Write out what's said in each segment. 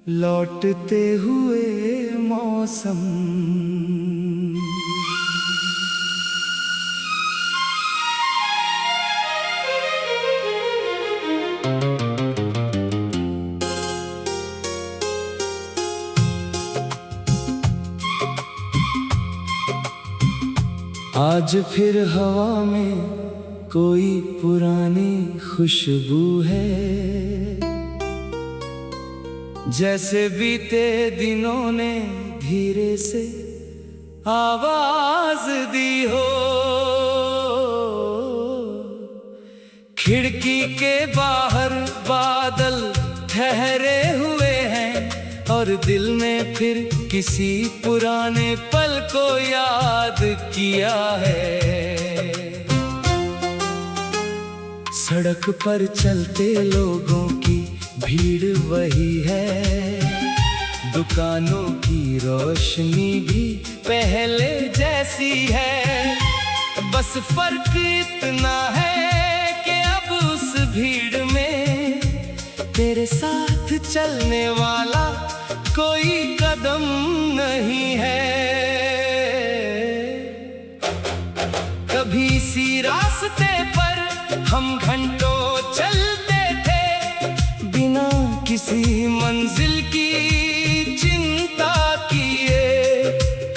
लौटते हुए मौसम। आज फिर हवा में कोई पुरानी खुशबू है, जैसे बीते दिनों ने धीरे से आवाज दी हो। खिड़की के बाहर बादल ठहरे हुए हैं और दिल ने फिर किसी पुराने पल को याद किया है। सड़क पर चलते लोगों की भीड़ वही है, दुकानों की रोशनी भी पहले जैसी है। बस फर्क इतना है कि अब उस भीड़ में तेरे साथ चलने वाला कोई कदम नहीं है। कभी इसी रास्ते पर हम घंटों चलते थे, बिना किसी मंजिल की चिंता किए।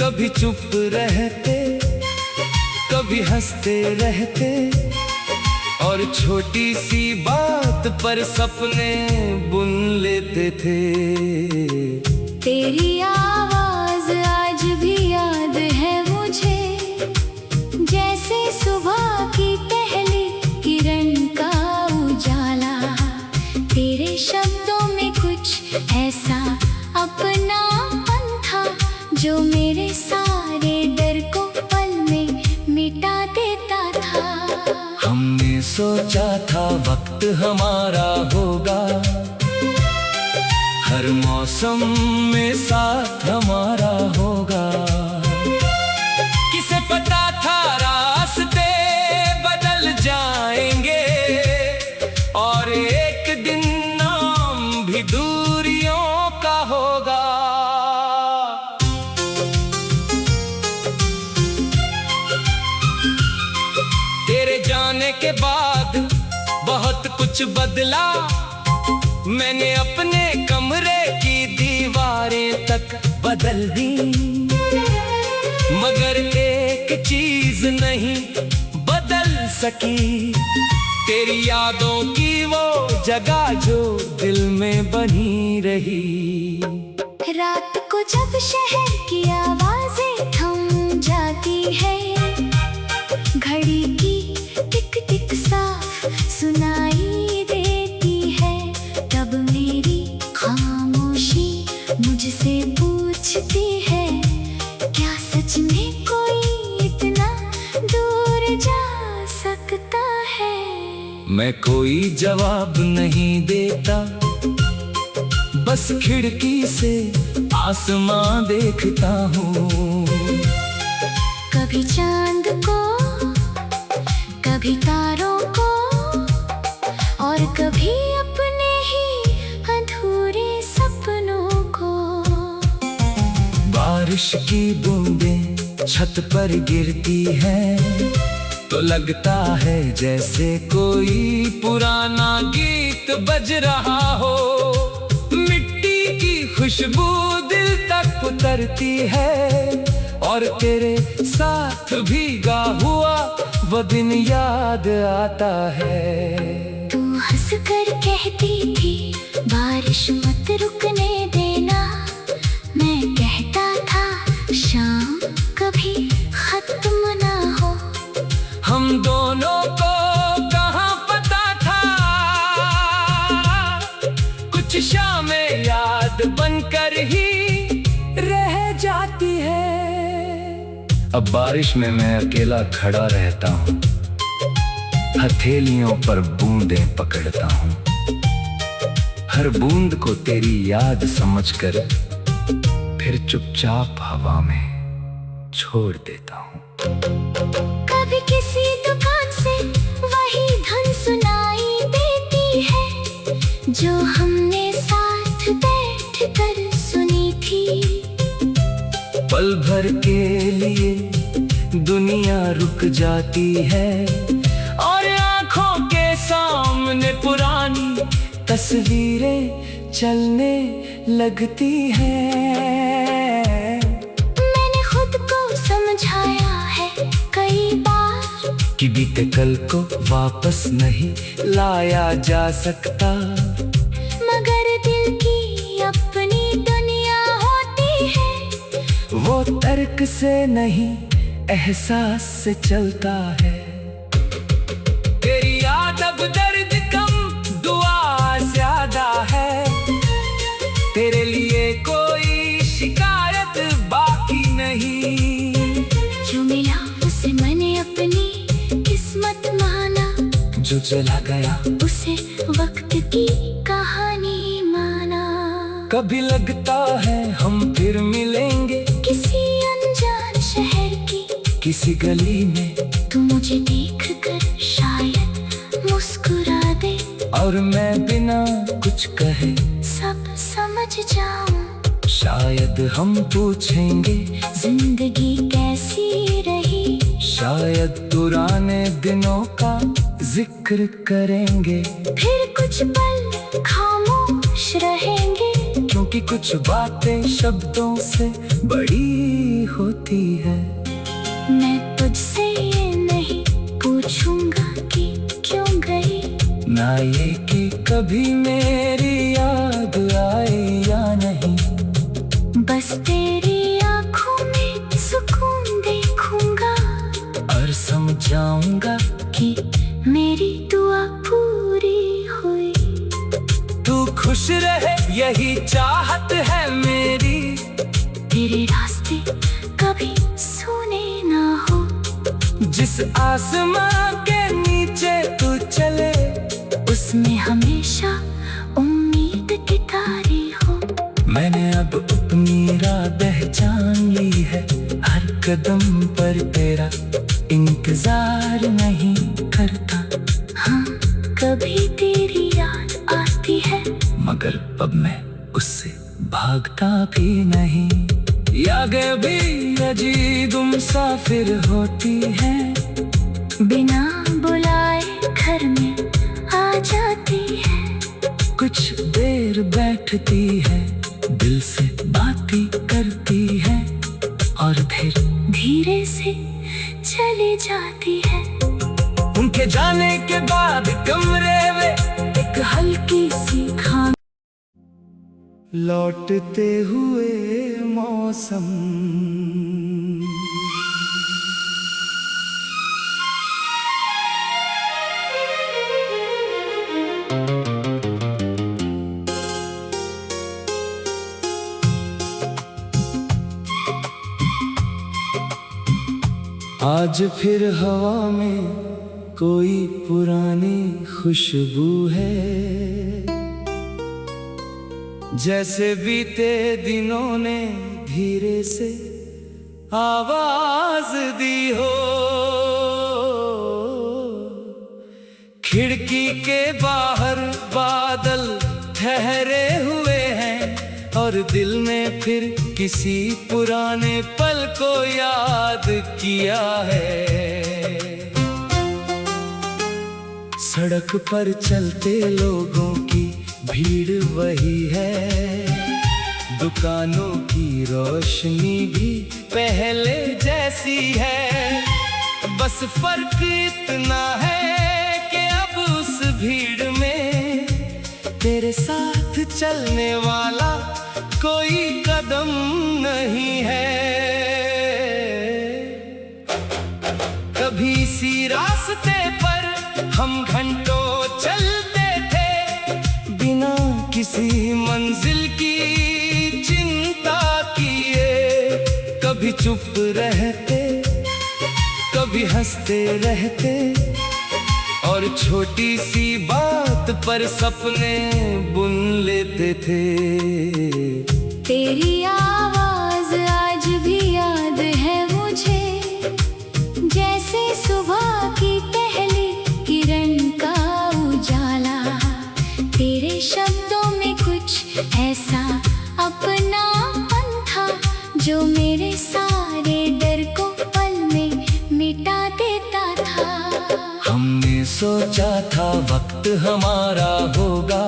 कभी चुप रहते, कभी हंसते रहते, और छोटी सी बात पर सपने बुन लेते थे। तेरी आवाज आज भी याद है मुझे, जैसे सुबह की पहली किरण का उजाला। तेरे शब्दों में कुछ ऐसा अपनापन था जो मेरे सारे डर को पल में मिटा देता था। हमने सोचा था वक्त हमारा होगा, हर मौसम में साथ हमारा होगा। किसे पता था रास्ते बदल जाएंगे और एक दिन नाम भी दूरियों का होगा। तेरे जाने के बाद बहुत कुछ बदला, मैंने अपने कमरे की दीवारें तक बदल दी, मगर एक चीज नहीं बदल सकी, तेरी यादों की वो जगह जो दिल में बनी रही। रात को जब शहर की आवाजें थम जाती है, घड़ी की टिक टिक साफ सुनाई देती है, तब मेरी खामोशी मुझसे पूछती है, क्या सच में कोई इतना दूर जा सकता है? मैं कोई जवाब नहीं देता, बस खिड़की से आसमां देखता हूँ। कभी चांद को, कभी तारों को, और कभी अपने ही अधूरे सपनों को। बारिश की बूंदें छत पर गिरती हैं, तो लगता है जैसे कोई पुराना गीत बज रहा हो। मिट्टी की खुशबू दिल तक उतरती है, और तेरे साथ भीगा हुआ वो दिन याद आता है। तू हंस कर कहती थी बारिश मत रुकने देना, मैं कहता था शाम कभी खत्म ना हो। हम दोनों को कहाँ पता था, कुछ शामें याद बनकर ही रह जाती है। अब बारिश में मैं अकेला खड़ा रहता हूँ, हथेलियों पर बूंदें पकड़ता हूँ, हर बूंद को तेरी याद समझकर फिर चुपचाप हवा में छोड़ देता हूँ। कभी किसी दुकान से वही धुन सुनाई देती है, जो हमने साथ बैठ कर पल भर के लिए दुनिया रुक जाती है और आंखों के सामने पुरानी तस्वीरें चलने लगती हैं। मैंने खुद को समझाया है कई बार कि बीते कल को वापस नहीं लाया जा सकता, मगर दिल की अपनी दुनिया होती है। वो तर्क से नहीं एहसास से चलता है। तेरी याद अब दर्द कम दुआ ज्यादा है, तेरे लिए कोई शिकायत बाकी नहीं। जो मिला उसे मैंने अपनी किस्मत माना, जो चला गया उसे वक्त की कहानी माना। कभी लगता है हम फिर मिलेंगे किसी अनजान शहर की किसी गली में, तू मुझे देख कर शायद मुस्कुरा दे और मैं बिना कुछ कहे सब समझ जाऊं। शायद हम पूछेंगे जिंदगी कैसी रही, शायद पुराने दिनों का जिक्र करेंगे। फिर कुछ पल खामोश रहेंगे, क्योंकि कुछ बातें शब्दों से बड़ी होती है। मैं तुझसे ये नहीं पूछूंगा कि क्यों गई, ना ये कि कभी मेरी याद आई या नहीं, बस तेरी आंखों में सुकून देखूंगा और समझाऊंगा कि मेरी दुआ पूरी हुई। तू खुश रहे यही चाहत है मेरी, तेरे रास्ते कभी सूने ना हो, जिस आसमां के नीचे तू चले उसमें हमेशा उम्मीद की तारी हो। मैंने अब अपनी राह पहचान ली है, हर कदम पर तेरा इंतजार नहीं करता। हाँ, कभी तेरी याद आती है, मगर अब मैं उससे भागता भी नहीं। यादें भी अजीब मुसाफिर होती हैं, बिना बुलाए घर में आ जाती है। कुछ देर बैठती है, दिल से बातें करती है और फिर धीरे से चली जाती है। उनके जाने के बाद कमरे में एक हल्की सी खान लौटते हुए मौसम। आज फिर हवा में कोई पुरानी खुशबू है, जैसे बीते दिनों ने धीरे से आवाज दी हो। खिड़की के बाहर बादल ठहरे हुए हैं और दिल में फिर किसी पुराने पल को याद किया है। सड़क पर चलते लोगों की भीड़ वही है, दुकानों की रोशनी भी पहले जैसी है। बस फर्क इतना है कि अब उस भीड़ में तेरे साथ चलने वाला कोई कदम नहीं है। कभी इसी रास्ते पर हम घंटों चलते थे, बिना किसी मंजिल की चिंता किए। कभी चुप रहते, कभी हंसते रहते और छोटी सी बात पर सपने बुन लेते थे। तेरी आवाज आज भी याद है मुझे, जैसे सुबह की पहली किरण का उजाला। तेरे शब्दों में कुछ ऐसा अपनापन था जो मेरे सोचा था वक्त हमारा होगा,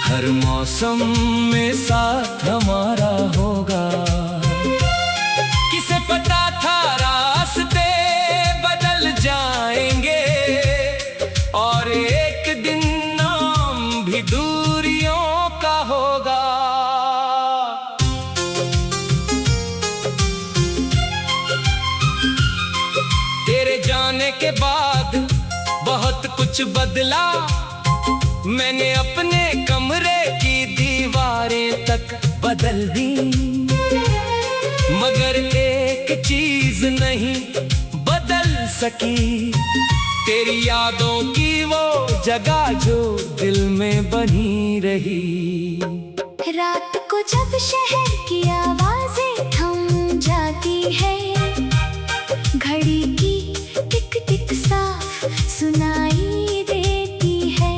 हर मौसम में साथ हमारा होगा। किसे पता था रास्ते बदल जाएंगे और एक दिन नाम भी दूरियों का होगा। तेरे जाने के बाद बहुत कुछ बदला, मैंने अपने कमरे की दीवारें तक बदल दी, मगर एक चीज नहीं बदल सकी, तेरी यादों की वो जगह जो दिल में बनी रही। रात को जब शहर की आवाजें थम जाती है, घड़ी की टिक टिक साफ सुनाई देती है,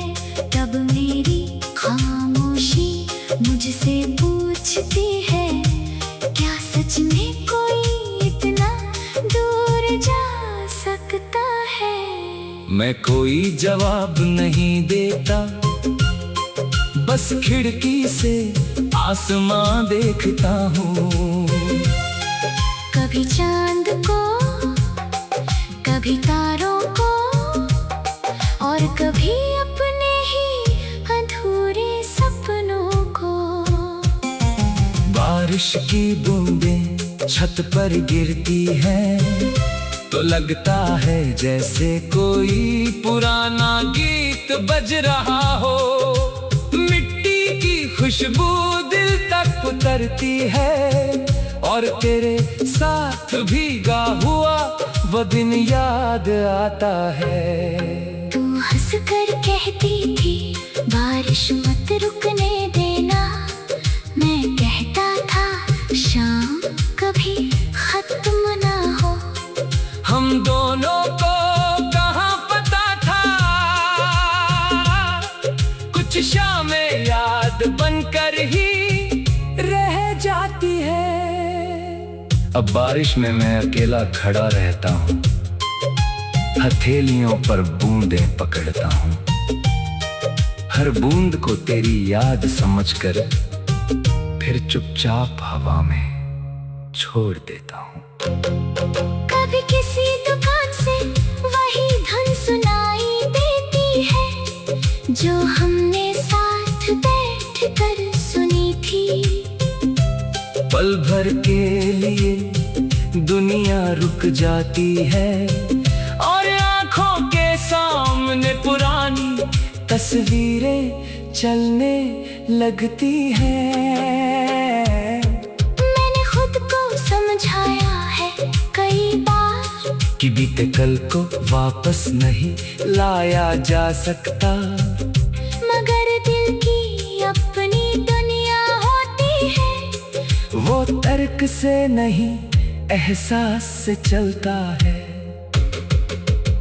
तब मेरी खामोशी मुझसे पूछती है, क्या सच में कोई इतना दूर जा सकता है? मैं कोई जवाब नहीं देता, बस खिड़की से आसमां देखता हूँ। कभी चांद को, कभी तारों को, और कभी अपने ही अधूरे सपनों को। बारिश की बूंदें छत पर गिरती हैं, तो लगता है जैसे कोई पुराना गीत बज रहा हो। मिट्टी की खुशबू दिल तक उतरती है, और तेरे साथ भीगा हुआ वो दिन याद आता है। तू हंस कर कहती थी बारिश मत रुकने देना, मैं कहता था शाम कभी खत्म ना हो। हम दोनों को कहाँ पता था, कुछ शामें याद बनकर ही रह जाती है। अब बारिश में मैं अकेला खड़ा रहता हूँ, हथेलियों पर बूंदें पकड़ता हूँ, हर बूंद को तेरी याद समझकर फिर चुपचाप हवा में छोड़ देता हूँ। कभी किसी दुकान से वही धुन सुनाई देती है, जो हमने साथ बैठ कर सुनी थी। पल भर के लिए दुनिया रुक जाती है, और आंखों के सामने पुरानी तस्वीरें चलने लगती हैं। मैंने खुद को समझाया है कई बार कि बीते कल को वापस नहीं लाया जा सकता, मगर दिल की अपनी दुनिया होती है, वो तर्क से नहीं एहसास से चलता है।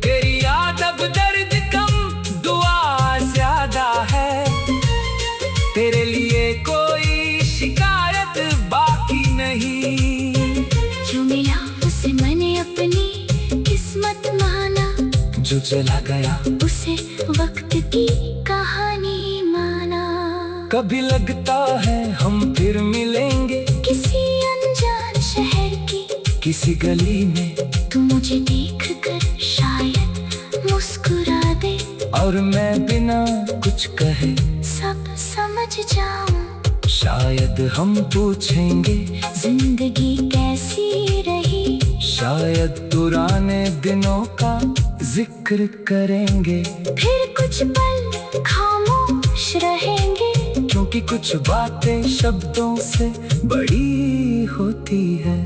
तेरी याद अब दर्द कम, दुआ ज्यादा है, तेरे लिए कोई शिकायत बाकी नहीं। जो मिला उसे मैंने अपनी किस्मत माना, जो चला गया उसे वक्त की कहानी माना। कभी लगता है हम फिर मिलेंगे किसी अनजान शहर की किसी गली में, तू मुझे देख कर शायद मुस्कुरा दे, और मैं बिना कुछ कहे सब समझ जाऊं। शायद हम पूछेंगे जिंदगी कैसी रही, शायद पुराने दिनों का जिक्र करेंगे, फिर कुछ पल खामोश रहेंगे, क्योंकि कुछ बातें शब्दों से बड़ी होती है।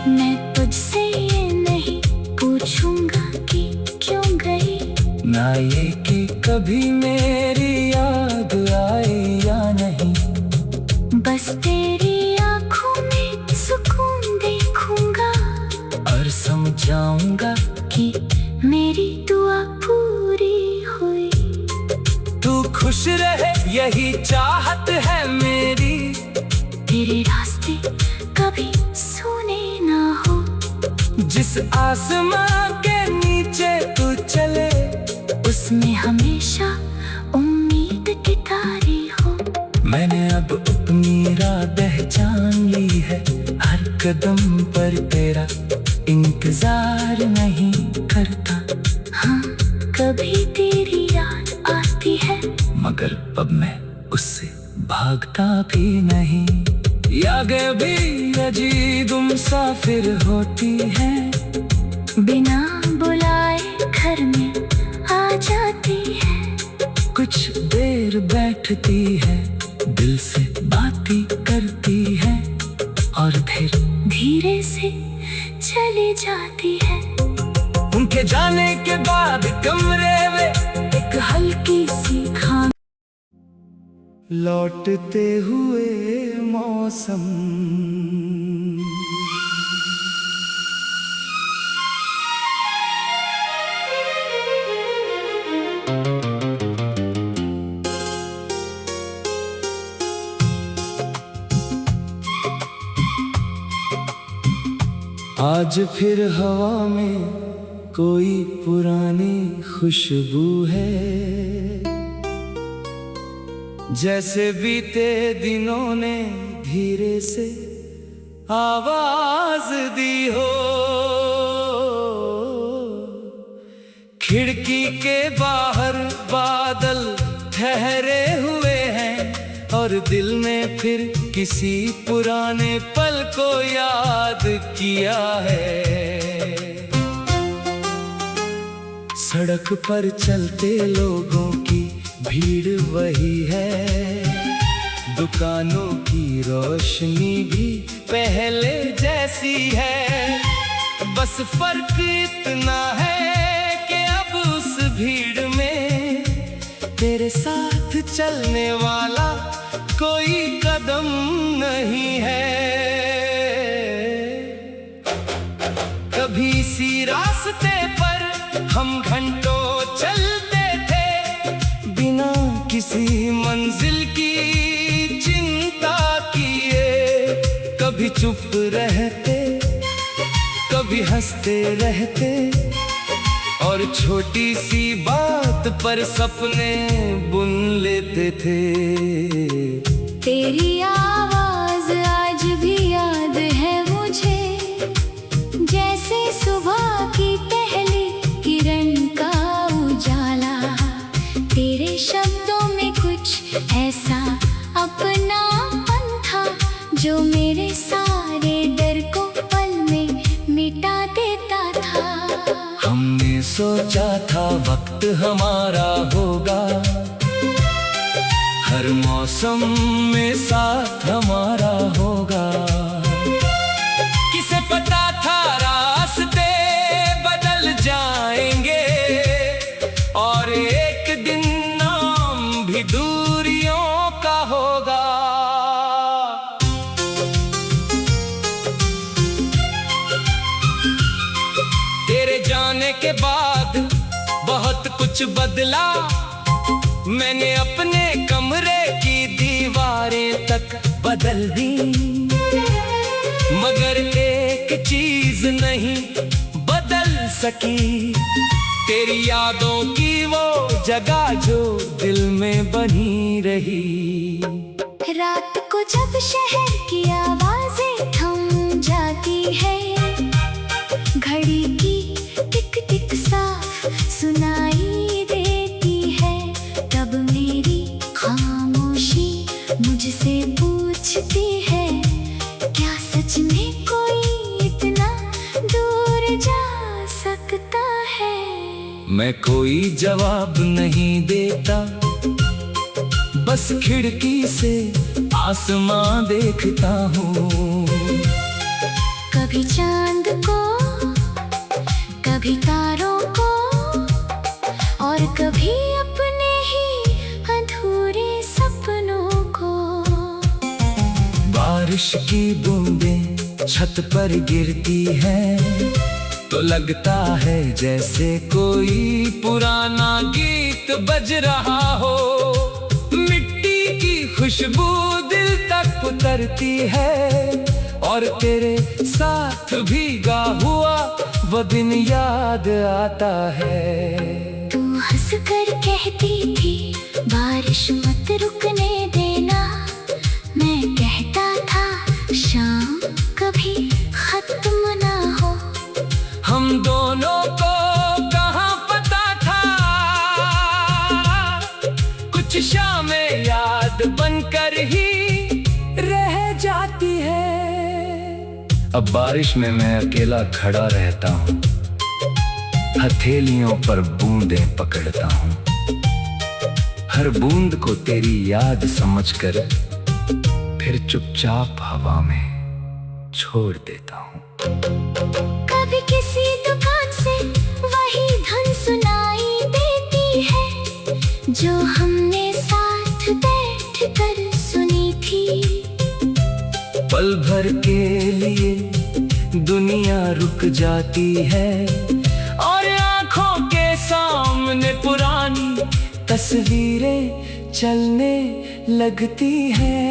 मैं तुझसे ये नहीं पूछूंगा कि क्यों गई, ना ये कि कभी मेरी याद आए या नहीं, बस तेरी आंखों में सुकून देखूंगा, और समझाऊंगा कि मेरी दुआ पूरी हुई। तू खुश रहे यही चाहत है मेरी, तेरे रास्ते कभी सूने ना हो, जिस आसमां के नीचे तू हमेशा उम्मीद की तारी हो। मैंने अब अपनी राह पहचान ली है, हर कदम पर तेरा इंतजार नहीं करता। हाँ, कभी तेरी याद आती है, मगर अब मैं उससे भागता भी नहीं। यादें भी अजीब मुसाफिर होती है, बिना बुलाए घर में आ जाती है। कुछ देर बैठती है, दिल से बातें करती है, और फिर धीरे से चली जाती है। उनके जाने के बाद कमरे में एक हल्की सी खाम लौटते हुए मौसम। आज फिर हवा में कोई पुरानी खुशबू है, जैसे बीते दिनों ने धीरे से आवाज दी हो। खिड़की के बाहर बादल ठहरे हुए हैं, और दिल में फिर किसी पुराने पल को याद किया है। सड़क पर चलते लोगों की भीड़ वही है, दुकानों की रोशनी भी पहले जैसी है। बस फर्क इतना है कि अब उस भीड़ में तेरे साथ चलने वाला कोई कदम नहीं है। कभी इसी रास्ते पर हम घंटों चलते थे, बिना किसी मंजिल की चिंता किए। कभी चुप रहते, कभी हंसते रहते, और छोटी सी बात पर सपने बुन लेते थे। तेरी आवाज आज भी याद है मुझे, जैसे सुबह की पहली किरण का उजाला। तेरे शब्दों में कुछ ऐसा अपनापन था, जो मेरे सारे डर को पल में मिटा देता था। हमने सोचा था वक्त हमारा होगा, हर मौसम में साथ हमारा होगा। किसे पता था रास्ते बदल जाएंगे, और एक दिन नाम भी दूरियों का होगा। तेरे जाने के बाद बहुत कुछ बदला, मैंने अपने कमरे की दीवारें तक बदल दी, मगर एक चीज नहीं बदल सकी, तेरी यादों की वो जगह जो दिल में बनी रही। रात को जब शहर की आवाजें थम जाती है, घड़ी की टिक टिक साफ सुनाई देती है, तब मेरी खामोशी मुझसे पूछती है, क्या सच में कोई इतना दूर जा सकता है? मैं कोई जवाब नहीं देता, बस खिड़की से आसमां देखता हूँ। कभी चांद को, कभी तारों को, और कभी अपने ही अधूरे सपनों को। बारिश की बूंदें छत पर गिरती हैं, तो लगता है जैसे कोई पुराना गीत बज रहा हो। मिट्टी की खुशबू दिल तक उतरती है, और तेरे साथ भीगा हुआ वो दिन याद आता है। तू हंस हंस कर कहती थी बारिश मत रुकने देना। मैं कहता था शाम कभी खत्म ना हो। हम दोनों को कहाँ पता था, कुछ शामें याद बनकर ही रह जाती है। अब बारिश में मैं अकेला खड़ा रहता हूँ, हथेलियों पर बूंदें पकड़ता हूँ। हर बूंद को तेरी याद समझकर फिर चुपचाप हवा में छोड़ देता हूँ। कभी किसी दुकान से वही धुन सुनाई देती है जो हमने साथ बैठ कर सुनी थी। पल भर के लिए दुनिया रुक जाती है और आंखों के सामने पुरानी तस्वीरें चलने लगती हैं।